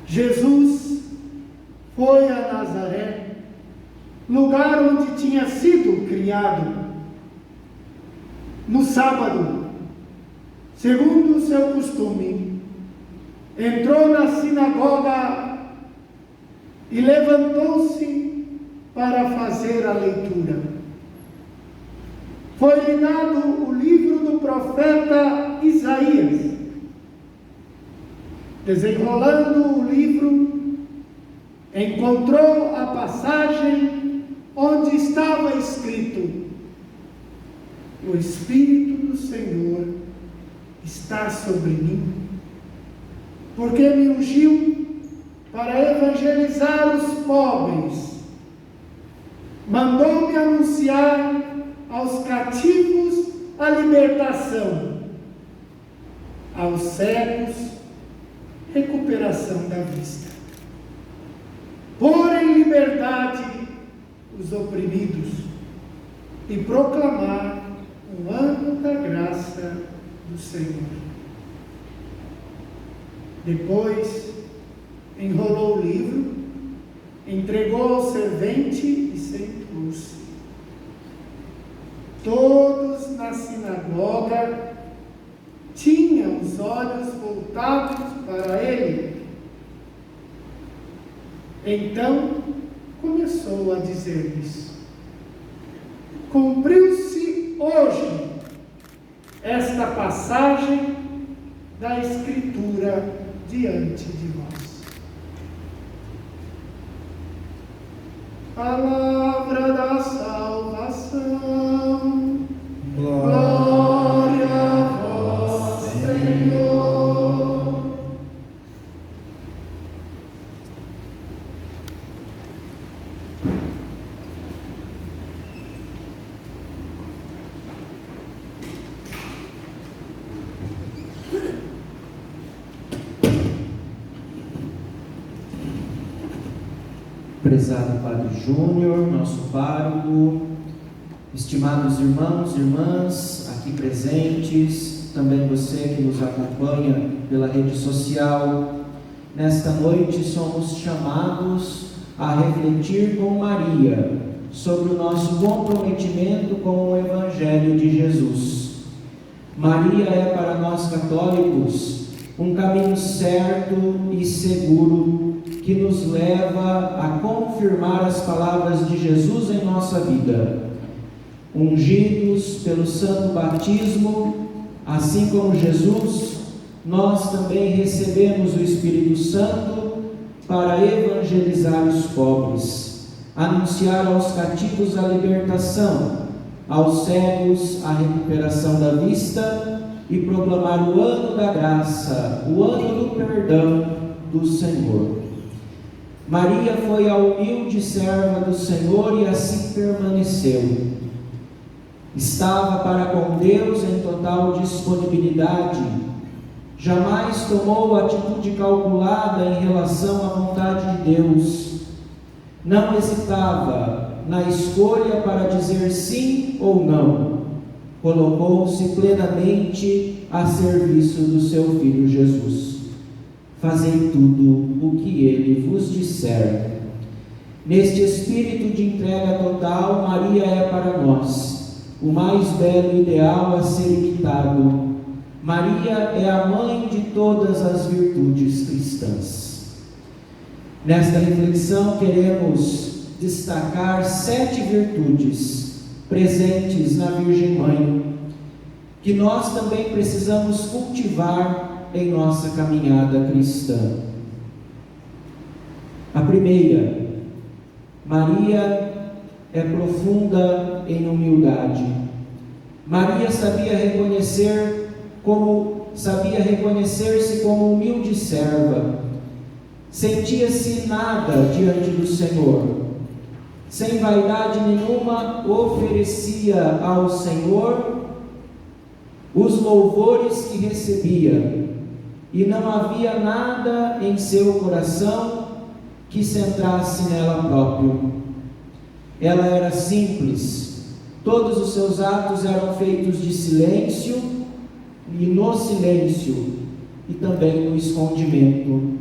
Jesus foi a Nazaré, lugar onde tinha sido criado. No sábado, segundo o seu costume, entrou na sinagoga e levantou-se para fazer a leitura. Foi-lhe dado o livro do profeta Isaías. Desenrolando o livro, encontrou a passagem onde estava escrito: o Espírito do Senhor está sobre mim, porque me ungiu para evangelizar os pobres, mandou-me anunciar aos cativos a libertação, aos cegos recuperação da vista, pôr em liberdade os oprimidos e proclamar o ano da graça do Senhor. Depois enrolou o livro, entregou ao servente e sentou-se. Todos na sinagoga tinham os olhos voltados para ele. Então começou a dizer-lhes: cumpriu-se hoje esta passagem da Escritura diante de vós. Palavra da salvação. Glória a vós, Senhor. Prezado Padre Júnior, nosso pároco, estimados irmãos e irmãs aqui presentes, também você que nos acompanha pela rede social, nesta noite somos chamados a refletir com Maria sobre o nosso comprometimento com o Evangelho de Jesus. Maria é para nós católicos um caminho certo e seguro que nos leva a confirmar as palavras de Jesus em nossa vida. Ungidos pelo santo batismo, assim como Jesus, nós também recebemos o Espírito Santo para evangelizar os pobres, anunciar aos cativos a libertação, aos cegos a recuperação da vista e proclamar o ano da graça, o ano do perdão do Senhor. Maria foi a humilde serva do Senhor e assim permaneceu. Estava para com Deus em total disponibilidade, jamais tomou atitude calculada em relação à vontade de Deus, não hesitava na escolha para dizer sim ou não, colocou-se plenamente a serviço do seu Filho Jesus. Fazei tudo o que ele vos disser. Neste espírito de entrega total, Maria é para nós o mais belo ideal a ser imitado, Maria é a mãe de todas as virtudes cristãs. Nesta reflexão queremos destacar 7 virtudes presentes na Virgem Mãe, que nós também precisamos cultivar em nossa caminhada cristã. A primeira, Maria é profunda em humildade. Maria sabia reconhecer-se como humilde serva. Sentia-se nada diante do Senhor. Sem vaidade nenhuma, oferecia ao Senhor os louvores que recebia, e não havia nada em seu coração que centrasse nela próprio. Ela era simples, todos os seus atos eram feitos de silêncio, e no silêncio, e também no escondimento.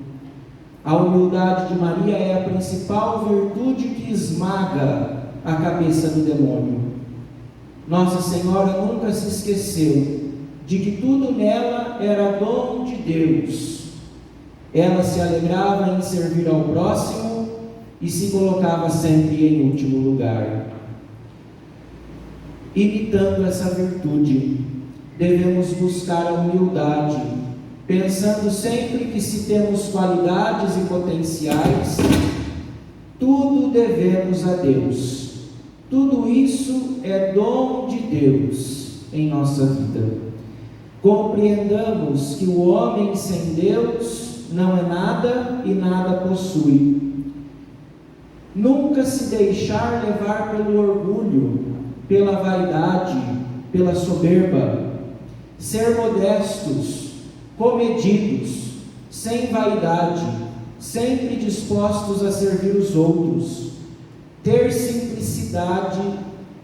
A humildade de Maria é a principal virtude que esmaga a cabeça do demônio. Nossa Senhora nunca se esqueceu de que tudo nela era dom de Deus. Ela se alegrava em servir ao próximo e se colocava sempre em último lugar. Imitando essa virtude, devemos buscar a humildade, pensando sempre que se temos qualidades e potenciais, tudo devemos a Deus. Tudo isso é dom de Deus em nossa vida. Compreendamos que o homem sem Deus não é nada e nada possui. Nunca se deixar levar pelo orgulho, pela vaidade, pela soberba. Ser modestos, comedidos, sem vaidade, sempre dispostos a servir os outros. Ter simplicidade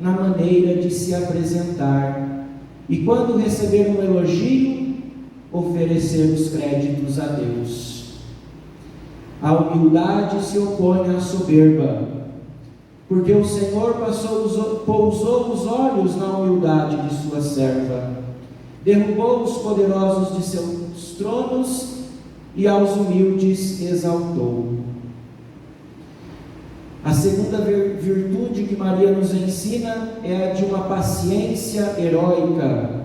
na maneira de se apresentar. E quando receber um elogio, oferecer os créditos a Deus. A humildade se opõe à soberba, porque o Senhor pousou os olhos na humildade de sua serva, derrubou os poderosos de seus tronos e aos humildes exaltou. A segunda virtude que Maria nos ensina é a de uma paciência heróica.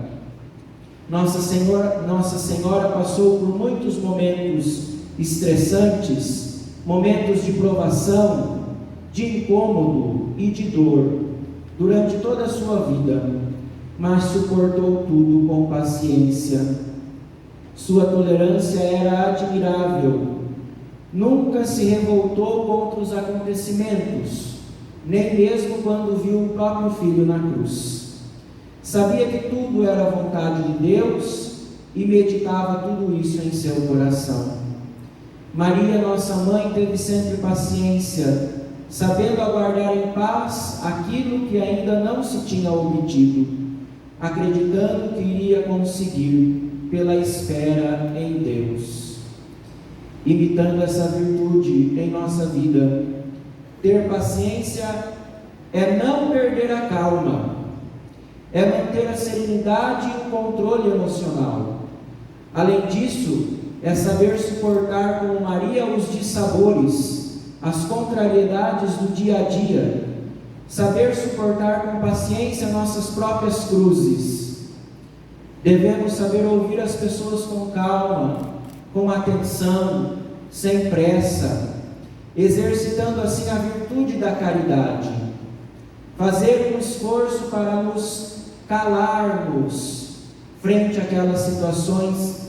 Nossa Senhora passou por muitos momentos estressantes, momentos de provação, de incômodo e de dor, durante toda a sua vida, mas suportou tudo com paciência. Sua tolerância era admirável. Nunca se revoltou contra os acontecimentos, nem mesmo quando viu o próprio filho na cruz. Sabia que tudo era vontade de Deus e meditava tudo isso em seu coração. Maria, nossa mãe, teve sempre paciência, sabendo aguardar em paz aquilo que ainda não se tinha obtido, acreditando que iria conseguir pela espera em Deus. Imitando essa virtude em nossa vida, ter paciência é não perder a calma, é manter a serenidade e o controle emocional. Além disso, é saber suportar como Maria os dissabores, as contrariedades do dia a dia, saber suportar com paciência nossas próprias cruzes. Devemos saber ouvir as pessoas com calma, com atenção, sem pressa, exercitando assim a virtude da caridade. Fazer um esforço para nos calarmos frente àquelas situações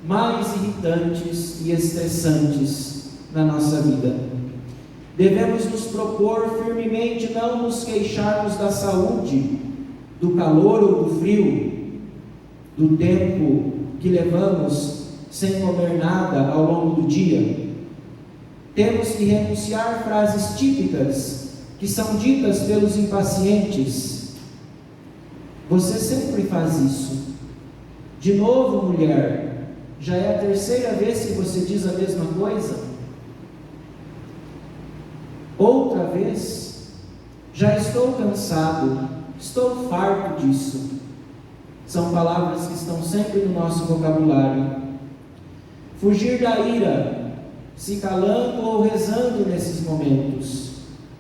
mais irritantes e estressantes na nossa vida. Devemos nos propor firmemente não nos queixarmos da saúde, do calor ou do frio, do tempo que levamos sem comer nada ao longo do dia. Temos que renunciar frases típicas que são ditas pelos impacientes. Você sempre faz isso. De novo, mulher, já é a terceira vez que você diz a mesma coisa? Outra vez? Já estou cansado, estou farto disso. São palavras que estão sempre no nosso vocabulário. Fugir da ira, se calando ou rezando nesses momentos.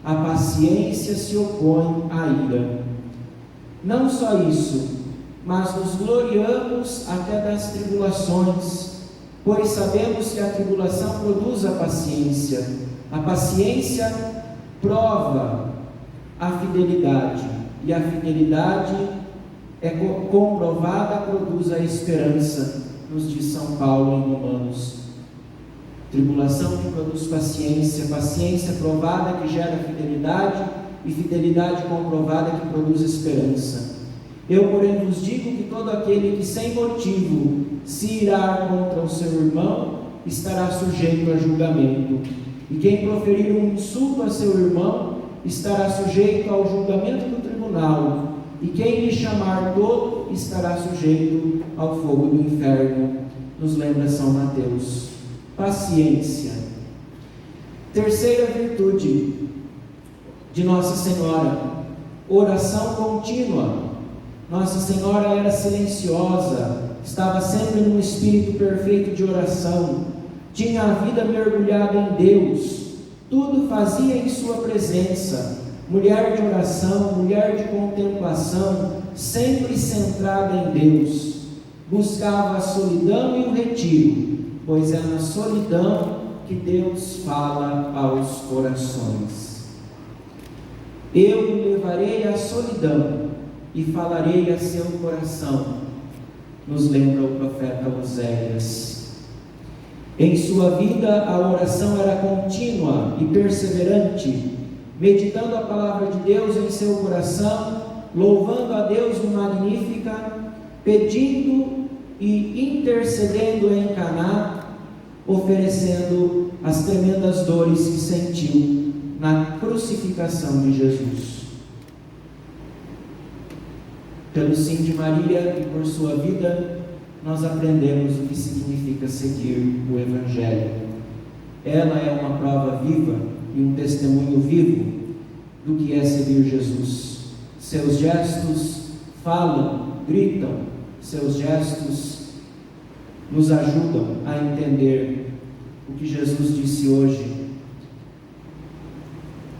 A paciência se opõe à ira. Não só isso, mas nos gloriamos até das tribulações, pois sabemos que a tribulação produz a paciência. A paciência prova a fidelidade, e a fidelidade é comprovada, produz a esperança, nos diz São Paulo em Romanos. Tribulação que produz paciência, paciência provada que gera fidelidade, e fidelidade comprovada que produz esperança. Eu, porém, vos digo que todo aquele que sem motivo se irá contra o seu irmão, estará sujeito a julgamento. E quem proferir um insulto a seu irmão, estará sujeito ao julgamento do tribunal. E quem lhe chamar tolo, estará sujeito ao fogo do inferno. Nos lembra São Mateus. Paciência. Terceira virtude de Nossa Senhora, oração contínua. Nossa Senhora era silenciosa, estava sempre num espírito perfeito de oração, tinha a vida mergulhada em Deus, tudo fazia em sua presença. Mulher de oração, mulher de contemplação, sempre centrada em Deus, buscava a solidão e o retiro, pois é na solidão que Deus fala aos corações. Eu o levarei à solidão e falarei a seu coração, nos lembra o profeta Oséias. Em sua vida a oração era contínua e perseverante, meditando a palavra de Deus em seu coração, louvando a Deus no Magnífica, pedindo e intercedendo em Caná, oferecendo as tremendas dores que sentiu na crucificação de Jesus. Pelo sim de Maria e por sua vida, nós aprendemos o que significa seguir o Evangelho. Ela é uma prova viva e um testemunho vivo do que é seguir Jesus. Seus gestos falam, gritam, seus gestos nos ajudam a entender o que Jesus disse hoje.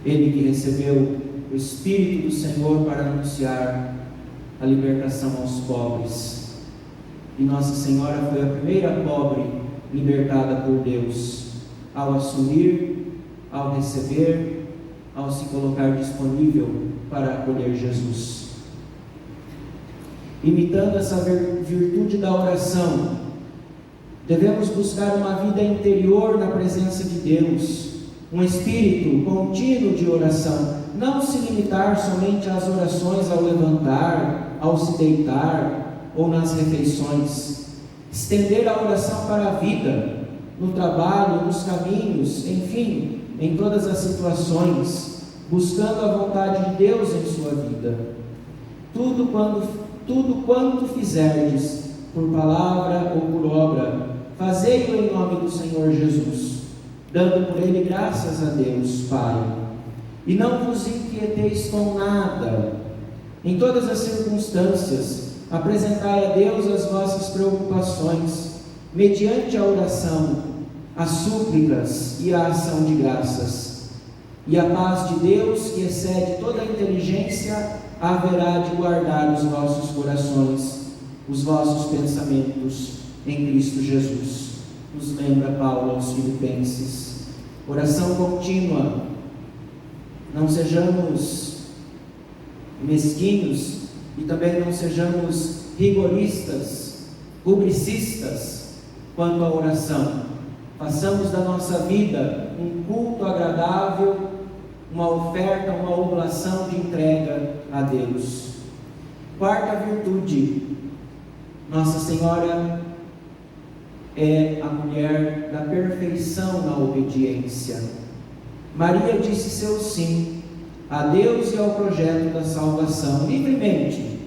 Ele que recebeu o Espírito do Senhor para anunciar a libertação aos pobres. E Nossa Senhora foi a primeira pobre libertada por Deus, ao assumir, ao receber, ao se colocar disponível para acolher Jesus. Imitando essa virtude da oração, devemos buscar uma vida interior na presença de Deus, um espírito contínuo de oração, não se limitar somente às orações ao levantar, ao se deitar ou nas refeições, estender a oração para a vida, no trabalho, nos caminhos, enfim, em todas as situações, buscando a vontade de Deus em sua vida. Tudo quanto fizerdes, por palavra ou por obra, fazei-o em nome do Senhor Jesus, dando por ele graças a Deus, Pai. E não vos inquieteis com nada. Em todas as circunstâncias, apresentai a Deus as vossas preocupações, mediante a oração, as súplicas e a ação de graças. E a paz de Deus, que excede toda a inteligência, haverá de guardar os vossos corações, os vossos pensamentos em Cristo Jesus. Nos lembra Paulo aos Filipenses. Oração contínua. Não sejamos mesquinhos e também não sejamos rigoristas, rubricistas quanto à oração. Façamos da nossa vida um culto agradável, uma oferta, uma oblação de entrega a Deus. Quarta virtude, Nossa Senhora é a mulher da perfeição na obediência. Maria disse seu sim a Deus e ao projeto da salvação, livremente,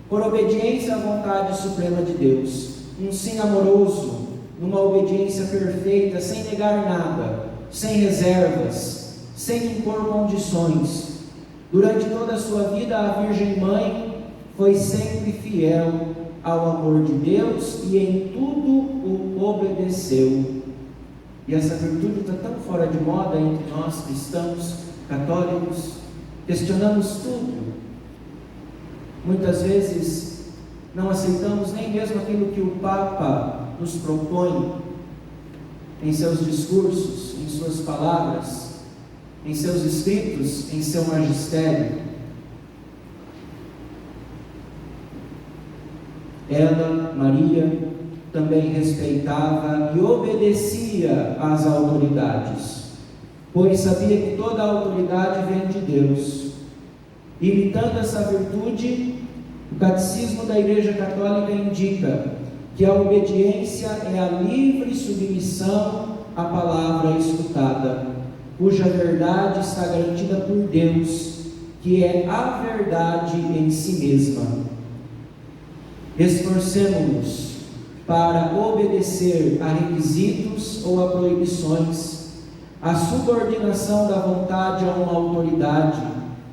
por obediência à vontade suprema de Deus. Um sim amoroso, numa obediência perfeita, sem negar nada, sem reservas, sem impor condições. Durante toda a sua vida, a Virgem Mãe foi sempre fiel ao amor de Deus e em tudo o obedeceu. E essa virtude está tão fora de moda entre nós cristãos, católicos, questionamos tudo. Muitas vezes não aceitamos nem mesmo aquilo que o Papa nos propõe em seus discursos, em suas palavras, em seus escritos, em seu magistério. Ela, Maria, também respeitava e obedecia às autoridades, pois sabia que toda a autoridade vem de Deus. Imitando essa virtude, o Catecismo da Igreja Católica indica que a obediência é a livre submissão à palavra escutada, cuja verdade está garantida por Deus, que é a verdade em si mesma. Esforcemo-nos para obedecer a requisitos ou a proibições, a subordinação da vontade a uma autoridade,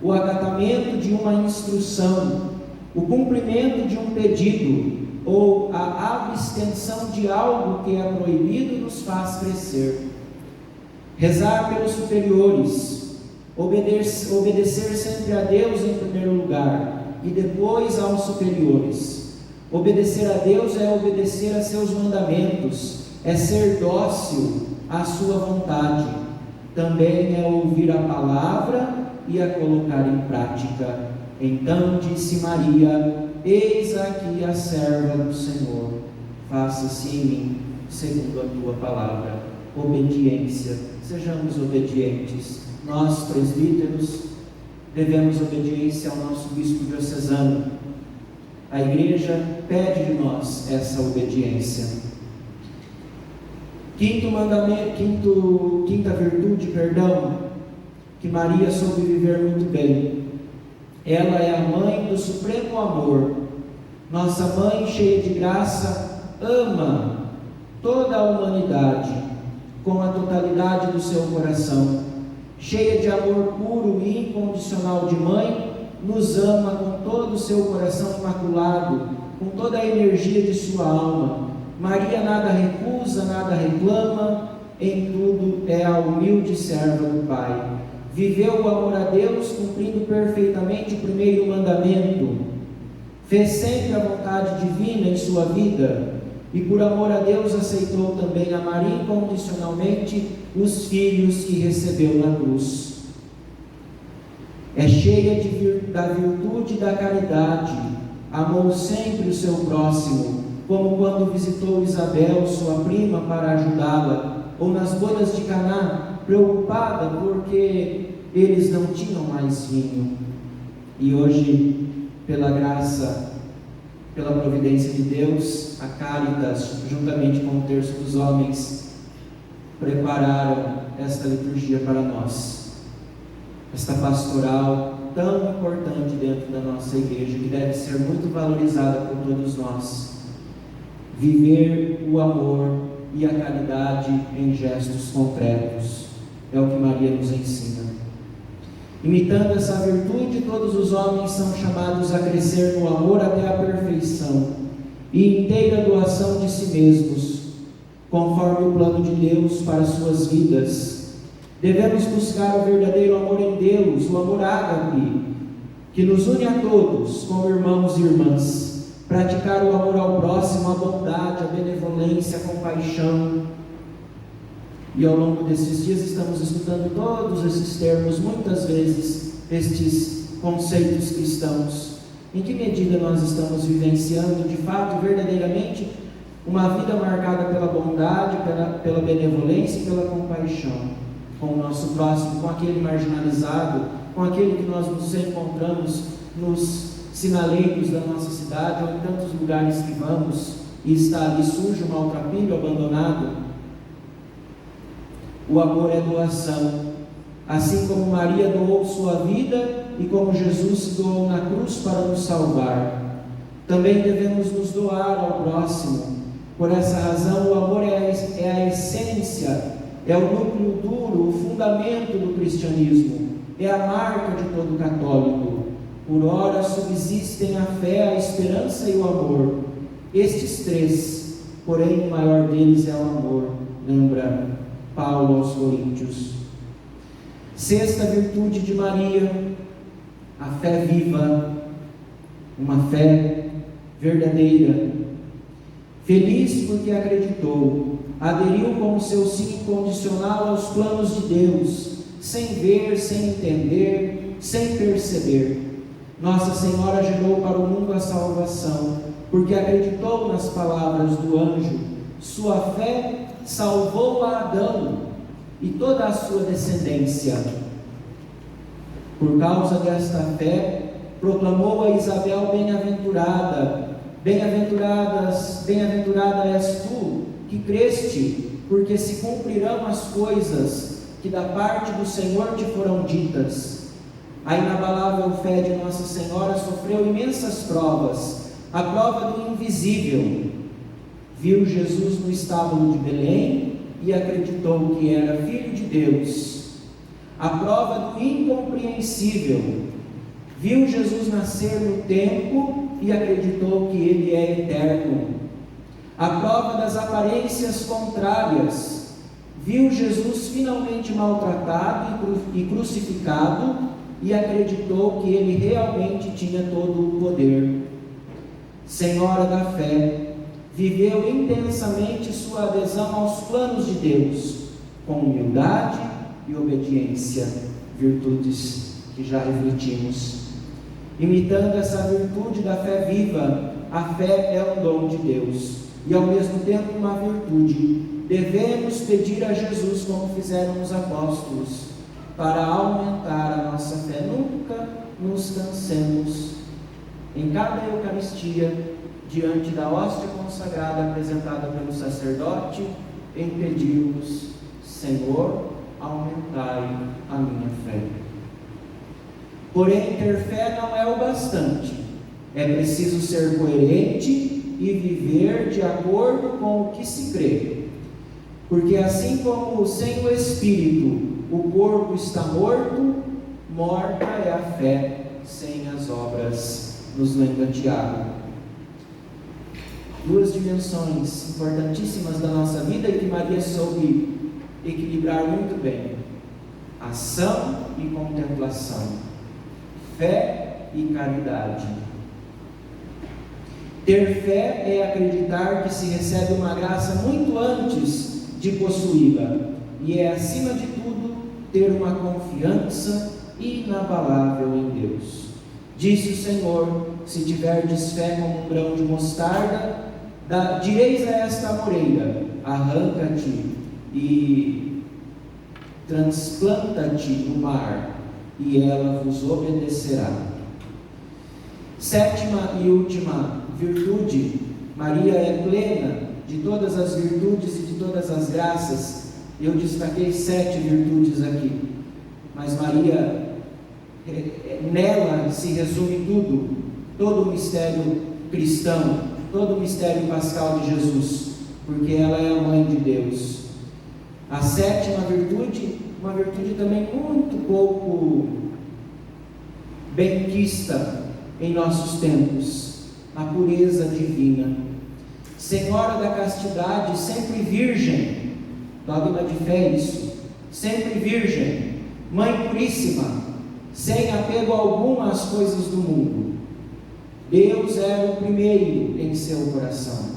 o acatamento de uma instrução, o cumprimento de um pedido ou a abstenção de algo que é proibido nos faz crescer. Rezar pelos superiores, obedecer sempre a Deus em primeiro lugar e depois aos superiores. Obedecer a Deus é obedecer a seus mandamentos, é ser dócil à sua vontade. Também é ouvir a palavra e a colocar em prática. Então disse Maria: eis aqui a serva do Senhor, faça-se em mim segundo a tua palavra. Obediência, sejamos obedientes. Nós, presbíteros, devemos obediência ao nosso bispo diocesano. A igreja pede de nós essa obediência. Quinta virtude, que Maria soube viver muito bem. Ela é a mãe do supremo amor. Nossa mãe, cheia de graça, ama toda a humanidade com a totalidade do seu coração. Cheia de amor puro e incondicional de mãe, nos ama com todo o seu coração imaculado, com toda a energia de sua alma. Maria nada recusa, nada reclama, em tudo é a humilde serva do Pai. Viveu o amor a Deus, cumprindo perfeitamente o primeiro mandamento. Fez sempre a vontade divina em sua vida, e por amor a Deus aceitou também amar incondicionalmente os filhos que recebeu na cruz. É cheia da virtude e da caridade, amou sempre o seu próximo, como quando visitou Isabel, sua prima, para ajudá-la, ou nas bodas de Caná, preocupada porque eles não tinham mais vinho. E hoje, pela graça, pela providência de Deus, a Cáritas, juntamente com o terço dos homens, prepararam esta liturgia para nós. Esta pastoral tão importante dentro da nossa igreja, que deve ser muito valorizada por todos nós. Viver o amor e a caridade em gestos concretos, é o que Maria nos ensina. Imitando essa virtude, todos os homens são chamados a crescer no amor até a perfeição e inteira doação de si mesmos, conforme o plano de Deus para suas vidas. Devemos buscar o verdadeiro amor em Deus, o amor ágape, que nos une a todos como irmãos e irmãs. Praticar o amor ao próximo, a bondade, a benevolência, a compaixão. E ao longo desses dias estamos estudando todos esses termos, muitas vezes estes conceitos cristãos. Em que medida nós estamos vivenciando de fato, verdadeiramente, uma vida marcada pela bondade, pela benevolência e pela compaixão com o nosso próximo, com aquele marginalizado, com aquele que nós nos encontramos nos sinaleiros da nossa cidade ou em tantos lugares que vamos e está ali sujo, maltrapilho, abandonado. O amor é doação, assim como Maria doou sua vida e como Jesus se doou na cruz para nos salvar. Também devemos nos doar ao próximo. Por essa razão, o amor é a essência, é o núcleo duro, o fundamento do cristianismo, é a marca de todo católico. Por ora subsistem a fé, a esperança e o amor. Estes três, porém o maior deles é o amor, lembra Paulo aos Coríntios. Sexta virtude de Maria, a fé viva, uma fé verdadeira. Feliz porque acreditou, aderiu com o seu sim incondicional aos planos de Deus, sem ver, sem entender, sem perceber. Nossa Senhora gerou para o mundo a salvação, porque acreditou nas palavras do anjo. Sua fé salvou a Adão e toda a sua descendência. Por causa desta fé, proclamou a Isabel bem-aventurada. Bem-aventurada és tu, que creste, porque se cumprirão as coisas que da parte do Senhor te foram ditas. A inabalável fé de Nossa Senhora sofreu imensas provas, a prova do invisível. Viu Jesus no estábulo de Belém e acreditou que era Filho de Deus. A prova do incompreensível. Viu Jesus nascer no tempo e acreditou que Ele é eterno. A prova das aparências contrárias. Viu Jesus finalmente maltratado e crucificado e acreditou que Ele realmente tinha todo o poder. Senhora da fé, viveu intensamente sua adesão aos planos de Deus, com humildade e obediência, virtudes que já refletimos. Imitando essa virtude da fé viva, a fé é um dom de Deus e ao mesmo tempo uma virtude. Devemos pedir a Jesus, como fizeram os apóstolos, para aumentar a nossa fé. Nunca nos cansemos, em cada Eucaristia, diante da hóstia consagrada apresentada pelo sacerdote, em pedirmos: Senhor, aumentai a minha fé. Porém, ter fé não é o bastante. É preciso ser coerente e viver de acordo com o que se crê. Porque assim como sem o Espírito o corpo está morto, morta é a fé sem as obras, nos lembra Tiago. Duas dimensões importantíssimas da nossa vida e que Maria soube equilibrar muito bem: ação e contemplação, fé e caridade. Ter fé é acreditar que se recebe uma graça muito antes de possuí-la, e é, acima de tudo, ter uma confiança inabalável em Deus. Disse o Senhor: se tiverdes fé como um grão de mostarda, direis a esta amoreira: arranca-te e transplanta-te no mar, e ela vos obedecerá. Sétima e última virtude: Maria é plena de todas as virtudes e de todas as graças. Eu destaquei 7 virtudes aqui, mas Maria, nela se resume tudo, todo o mistério cristão, todo o mistério pascal de Jesus, porque ela é a mãe de Deus. A 7ª virtude, uma virtude também muito pouco benquista em nossos tempos: a pureza divina. Senhora da castidade, sempre virgem, dogma de fé isso, sempre virgem, mãe puríssima, sem apego algum às coisas do mundo. Deus era o primeiro em seu coração,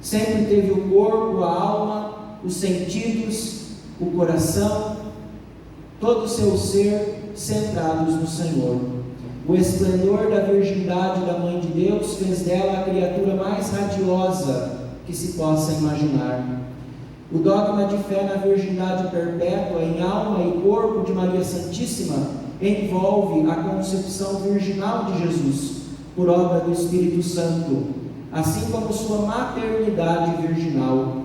sempre teve o corpo, a alma, os sentidos, o coração, todo o seu ser centrados no Senhor. O esplendor da virgindade da Mãe de Deus fez dela a criatura mais radiosa que se possa imaginar. O dogma de fé na virgindade perpétua em alma e corpo de Maria Santíssima envolve a concepção virginal de Jesus, por obra do Espírito Santo, assim como sua maternidade virginal.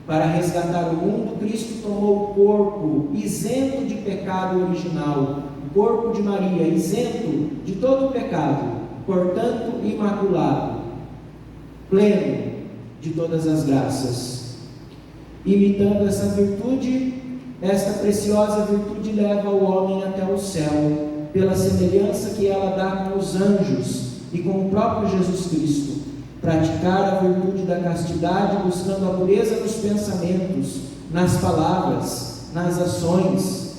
Para resgatar o mundo, Cristo tomou o corpo isento de pecado original, o corpo de Maria isento de todo o pecado, portanto imaculado, pleno de todas as graças. Imitando essa virtude, esta preciosa virtude leva o homem até o céu, pela semelhança que ela dá com os anjos e com o próprio Jesus Cristo, praticar a virtude da castidade, buscando a pureza nos pensamentos, nas palavras, nas ações.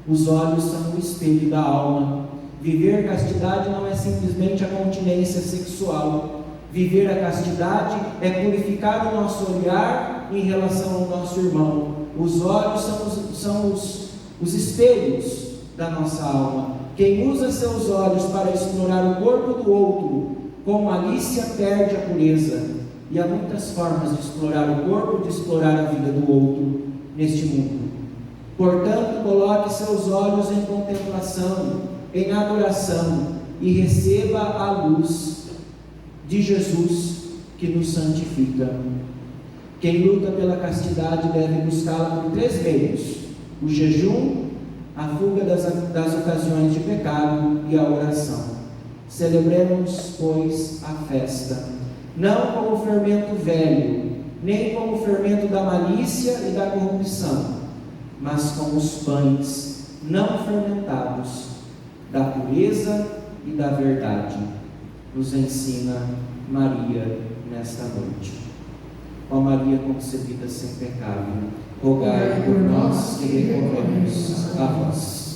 Os olhos são o espelho da alma. Viver castidade não é simplesmente a continência sexual. Viver a castidade é purificar o nosso olhar em relação ao nosso irmão. Os olhos são os espelhos da nossa alma. Quem usa seus olhos para explorar o corpo do outro com malícia perde a pureza. E há muitas formas de explorar o corpo, de explorar a vida do outro neste mundo. Portanto, coloque seus olhos em contemplação, em adoração, e receba a luz de Jesus que nos santifica. Quem luta pela castidade deve buscá-la por 3 meios: o jejum, a fuga das ocasiões de pecado e a oração. Celebremos, pois, a festa, não com o fermento velho, nem com o fermento da malícia e da corrupção, mas com os pães não fermentados, da pureza e da verdade. Nos ensina Maria nesta noite. Ó Maria concebida sem pecado, rogai por nós que recorremos a vós.